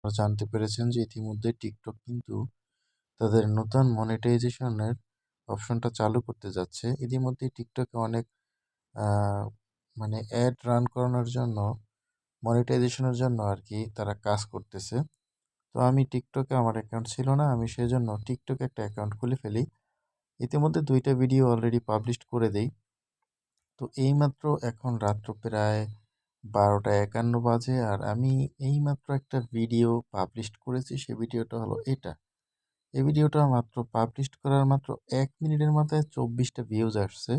জানতে পেরেছেন যে ইতিমধ্যে TikTok কিন্তু তাদের নতুন মনিটাইজেশনের অপশনটা চালু করতে যাচ্ছে। ইতিমধ্যে TikTok এ অনেক আ মানে অ্যাড রান করানোর জন্য মনিটাইজেশনের জন্য আরকি তারা কাজ করতেছে। তো আমি TikTok এ আমার অ্যাকাউন্ট ছিল না। আমি সেজন্য TikTok এ একটা অ্যাকাউন্ট খুলে ফেলি। ইতিমধ্যে ২ টা ভিডিও অলরেডি পাবলিশড করে দেই। তো এইমাত্র এখন রাত্র প্রায় ১২:৫১ বাজে আর আমি এইমাত্র একটা ভিডিও পাবলিশড করেছি। সেই ভিডিওটা হলো এটা। এই ভিডিওটা মাত্র পাবলিশড করার মাত্র ১ মিনিটের মাথায় ২৪ টা ভিউজ আসছে।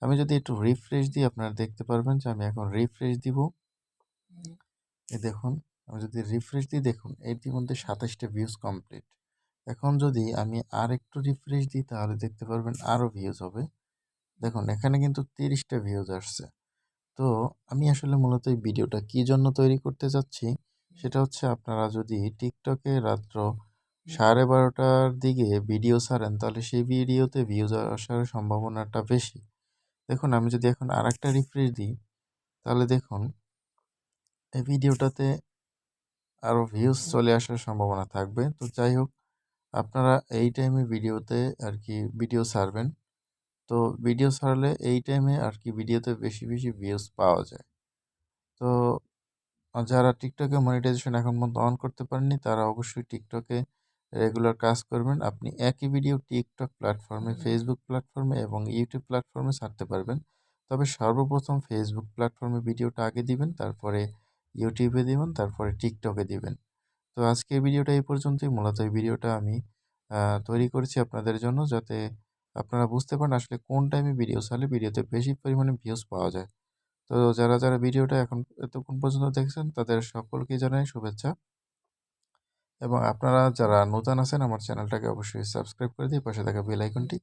আমি যদি একটু রিফ্রেশ দিই আপনারা দেখতে পারবেন যে আমি এখন রিফ্রেশ দিব। এই দেখুন, আমি যদি রিফ্রেশ দিই দেখুন ইতিমধ্যে ২৭ টা ভিউজ কমপ্লিট। এখন যদি আমি আরেকটু রিফ্রেশ দিই তাহলে দেখতে পারবেন আরও ভিউজ হবে। দেখুন এখানে কিন্তু ৩০ টা ভিউজ আসছে। তো আমি আসলে মূলত এই ভিডিওটা কি জন্য তৈরি করতে যাচ্ছি সেটা হচ্ছে আপনারা যদি টিকটকে রাত্র ১২:৩০টার দিকে ভিডিও ছাড়েন তাহলে সেই ভিডিওতে ভিউজ আসার সম্ভাবনাটা বেশি। দেখুন আমি যদি এখন আরেকটা রিফ্রেশ দিই তাহলে দেখুন এই ভিডিওটাতে আরও ভিউজ চলে আসার সম্ভাবনা থাকবে। তো যাই হোক আপনারা এই টাইমে ভিডিওতে আর কি ভিডিও ছাড়বেন। তো ভিডিও ছাড়লে এই টাইমে আর কি ভিডিওতে বেশি, বেশি ভিউজ পাওয়া যায়। তো যারা টিকটকে মনিটাইজেশন এখন পর্যন্ত অন করতে পারেননি তারা অবশ্যই টিকটকে রেগুলার কাজ করবেন। আপনি একই ভিডিও টিকটক প্ল্যাটফর্মে, ফেসবুক প্ল্যাটফর্মে এবং ইউটিউব প্ল্যাটফর্মে ছাড়তে পারবেন। তবে সর্বপ্রথম ফেসবুক প্ল্যাটফর্মে ভিডিওটা আগে দিবেন, তারপরে ইউটিউবে দিবেন, তারপরে টিকটকে দিবেন। তো আজকে এই ভিডিওটা এই পর্যন্তই। মূলত এই ভিডিওটা আমি তৈরি করেছি আপনাদের জন্য যাতে আপনারা বুঝতে পারেন আসলে কোন টাইমে ভিডিও ছাড়লে ভিডিওতে বেশি পরিমাণে ভিউজ পাওয়া যায়। তো যারা ভিডিওটা এখন এতক্ষণ পর্যন্ত দেখছেন তাদের সকলকে জানাই শুভেচ্ছা এবং আপনারা যারা নতুন আছেন আমার চ্যানেলটাকে অবশ্যই সাবস্ক্রাইব করে দিয়ে পাশে থাকা বেল আইকনটি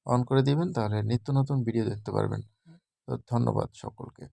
অন করে দিবেন তাহলে নিত্য নতুন ভিডিও দেখতে পারবেন। তো ধন্যবাদ সকলকে।